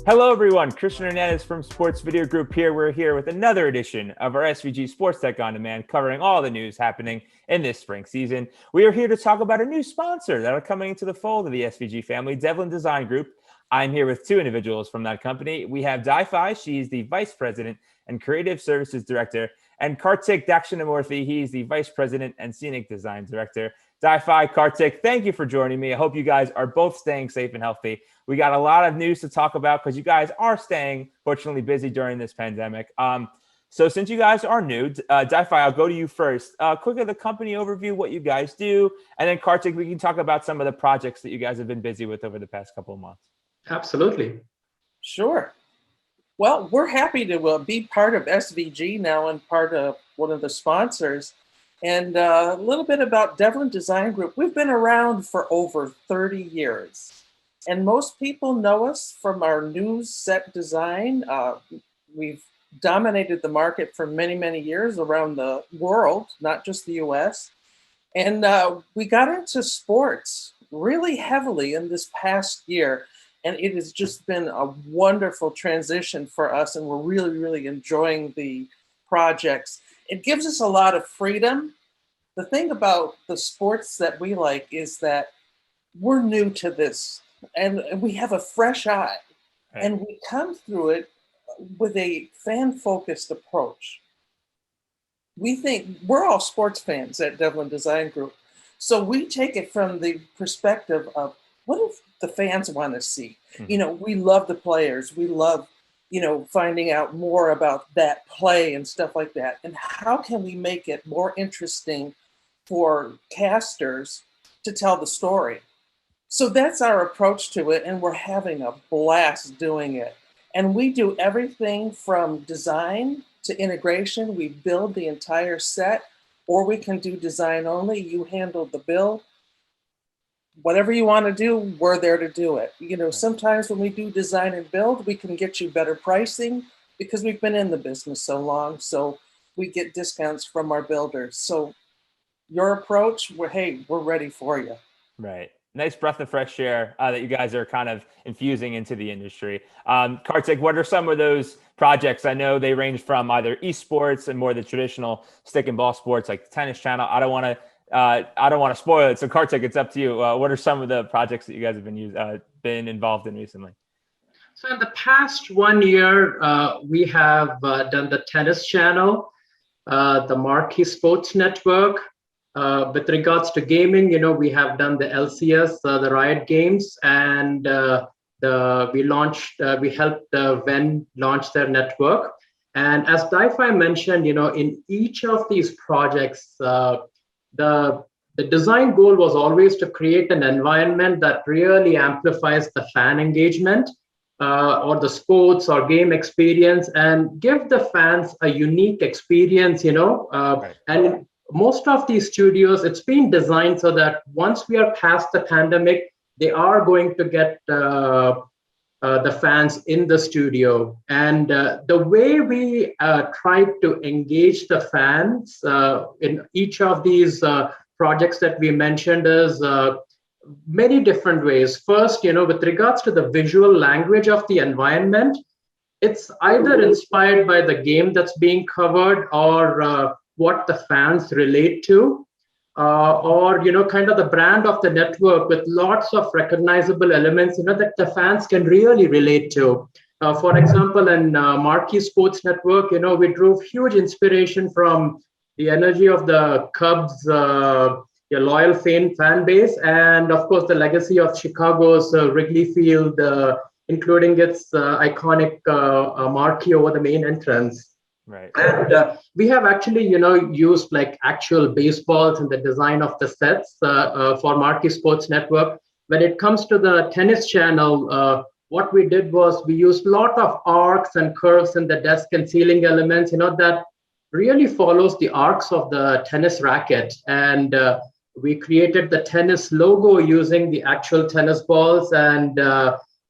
Hello, everyone. Christian Hernandez from Sports Video Group here. We're here with another edition of our SVG Sports Tech On Demand, covering all the news happening in this spring season. We are here to talk about a new sponsor that are coming into the fold of the SVG family, Devlin Design Group. I'm here with two individuals from that company. We have DiFi. She's the Vice President and Creative Services Director, and Kartik Dakshinamoorthy. He's the Vice President and Scenic Design Director. DiFi, Kartik, thank you for joining me. I hope you guys are both staying safe and healthy. We got a lot of news to talk about because you guys are staying, fortunately, busy during this pandemic. So since you guys are new, DiFi, I'll go to you first. Quickly, the company overview, what you guys do, and then Kartik, we can talk about some of the projects that you guys have been busy with over the past couple of months. Absolutely. Sure. Well, we're happy to be part of SVG now and part of one of the sponsors. And a little bit about Devlin Design Group. We've been around for over 30 years. And most people know us from our news set design. We've dominated the market for many, many years around the world, not just the US. And we got into sports really heavily in this past year. And it has just been a wonderful transition for us. And we're really, really enjoying the projects. It gives us a lot of freedom. The thing about the sports that we like is that we're new to this and we have a fresh eye, and we come through it with a fan-focused approach. We think we're all sports fans at Devlin Design Group. So we take it from the perspective of what do the fans want to see? Mm-hmm. You know, we love the players. We love, finding out more about that play and stuff like that. And how can we make it more interesting for casters to tell the story? So that's our approach to it. And we're having a blast doing it. And we do everything from design to integration. We build the entire set, or we can do design only. You handle the build. Whatever you want to do, we're there to do it. Sometimes when we do design and build, we can get you better pricing because we've been in the business so long. So we get discounts from our builders. So your approach, we're ready for you. Right. Nice breath of fresh air that you guys are kind of infusing into the industry. Kartik, what are some of those projects? I know they range from either esports and more the traditional stick and ball sports like the tennis channel. I don't want to spoil it. So Kartik, it's up to you. What are some of the projects that you guys have been involved in recently? So in the past 1 year, we have done the tennis channel, the Marquee Sports Network. With regards to gaming, we have done the LCS, the Riot games, and we helped VENN launch their network. And as DiFi mentioned, in each of these projects, the design goal was always to create an environment that really amplifies the fan engagement or the sports or game experience and give the fans a unique experience, right. And most of these studios, it's been designed so that once we are past the pandemic, they are going to get the fans in the studio. And the way we try to engage the fans in each of these projects that we mentioned is many different ways. First, with regards to the visual language of the environment, it's either inspired by the game that's being covered or what the fans relate to, or kind of the brand of the network with lots of recognizable elements, that the fans can really relate to. For example, in Marquee Sports Network, we drove huge inspiration from the energy of the Cubs, your loyal fan base, and of course the legacy of Chicago's Wrigley Field, including its iconic marquee over the main entrance. Right. And we have actually, used like actual baseballs in the design of the sets for Marquee Sports Network. When it comes to the tennis channel, what we did was we used a lot of arcs and curves in the desk and ceiling elements, that really follows the arcs of the tennis racket. And we created the tennis logo using the actual tennis balls, and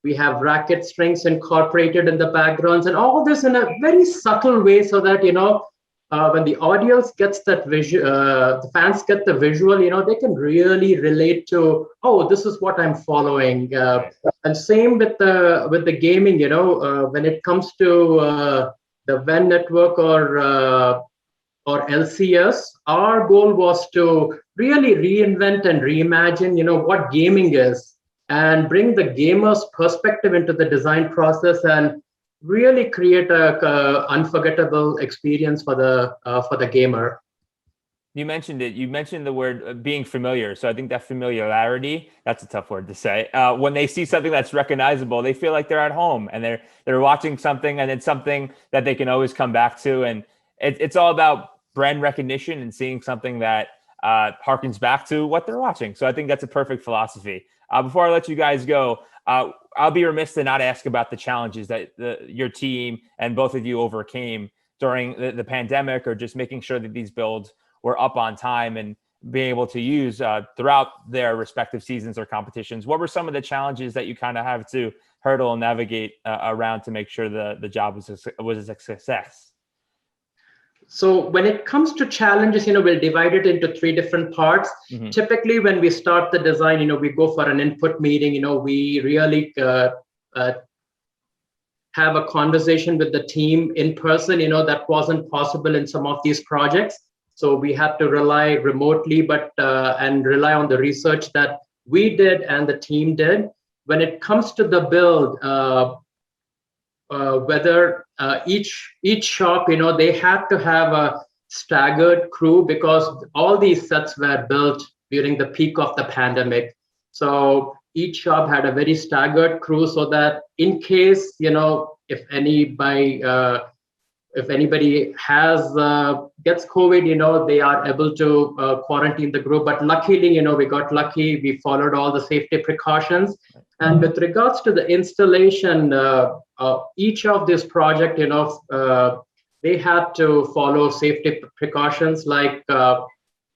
we have racket strings incorporated in the backgrounds, and all this in a very subtle way so that, when the audience gets that visual, the fans get the visual, they can really relate to, oh, this is what I'm following. And same with the gaming, when it comes to the VENN network or LCS, our goal was to really reinvent and reimagine, what gaming is, and bring the gamer's perspective into the design process and really create a unforgettable experience for the gamer. You mentioned it. You mentioned the word being familiar. So I think that familiarity, that's a tough word to say. When they see something that's recognizable, they feel like they're at home and they're watching something, and it's something that they can always come back to. And it's all about brand recognition and seeing something that harkens back to what they're watching. So I think that's a perfect philosophy. Before I let you guys go, I'll be remiss to not ask about the challenges that your team and both of you overcame during the pandemic, or just making sure that these builds were up on time and being able to use throughout their respective seasons or competitions. What were some of the challenges that you kind of have to hurdle and navigate around to make sure the job was a success? So when it comes to challenges, we'll divide it into 3 different parts. Mm-hmm. Typically, when we start the design, we go for an input meeting. We really have a conversation with the team in person. That wasn't possible in some of these projects. So we had to rely remotely, and rely on the research that we did and the team did. When it comes to the build, whether each shop, they had to have a staggered crew, because all these sets were built during the peak of the pandemic. So each shop had a very staggered crew, so that in case, if anybody gets COVID, they are able to quarantine the group. But luckily, we got lucky. We followed all the safety precautions. And with regards to the installation, each of this project, they had to follow safety precautions. Like for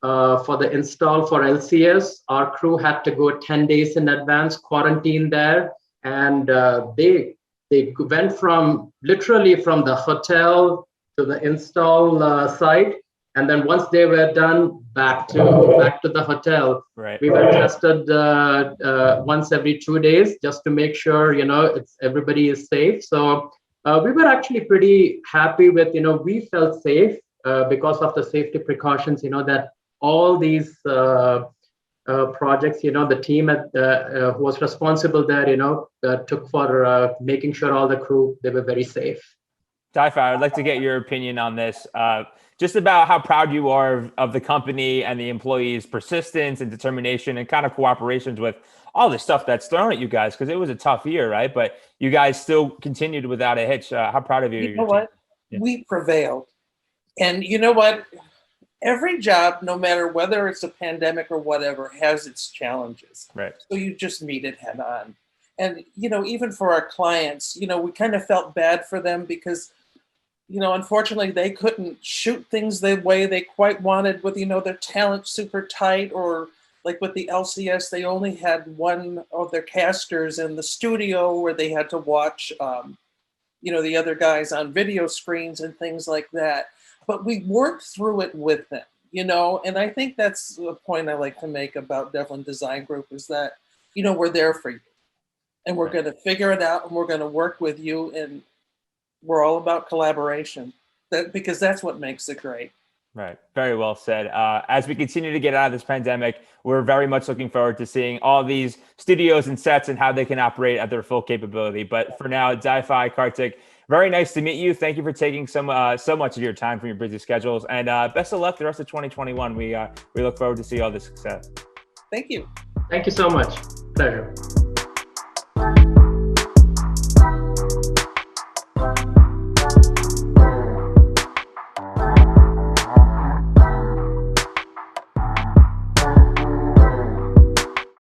the install for LCS, our crew had to go 10 days in advance, quarantine there, and they went literally from the hotel to the install site, and then once they were done, back to the hotel. Right. We were tested once every 2 days, just to make sure everybody is safe. So we were actually pretty happy with, we felt safe because of the safety precautions. That all these projects, the team who was responsible there, took for making sure all the crew, they were very safe. DiFi, I'd like to get your opinion on this, just about how proud you are of the company and the employees' persistence and determination and kind of cooperations with all the stuff that's thrown at you guys, because it was a tough year, right? But you guys still continued without a hitch. How proud of you? You know what? Yeah. We prevailed. And you know what? Every job, no matter whether it's a pandemic or whatever, has its challenges. Right. So you just meet it head on. And, even for our clients, we kind of felt bad for them because, unfortunately, they couldn't shoot things the way they quite wanted with, their talent super tight, or like with the LCS, they only had one of their casters in the studio where they had to watch, the other guys on video screens and things like that. But we worked through it with them, and I think that's the point I like to make about Devlin Design Group is that, we're there for you, and we're going to figure it out, and we're going to work with you, and we're all about collaboration, because that's what makes it great. Right. Very well said. As we continue to get out of this pandemic, we're very much looking forward to seeing all these studios and sets and how they can operate at their full capability. But for now, DiFi, Kartik, very nice to meet you. Thank you for taking so much of your time from your busy schedules, and best of luck the rest of 2021. We look forward to see all the success. Thank you. Thank you so much. Pleasure.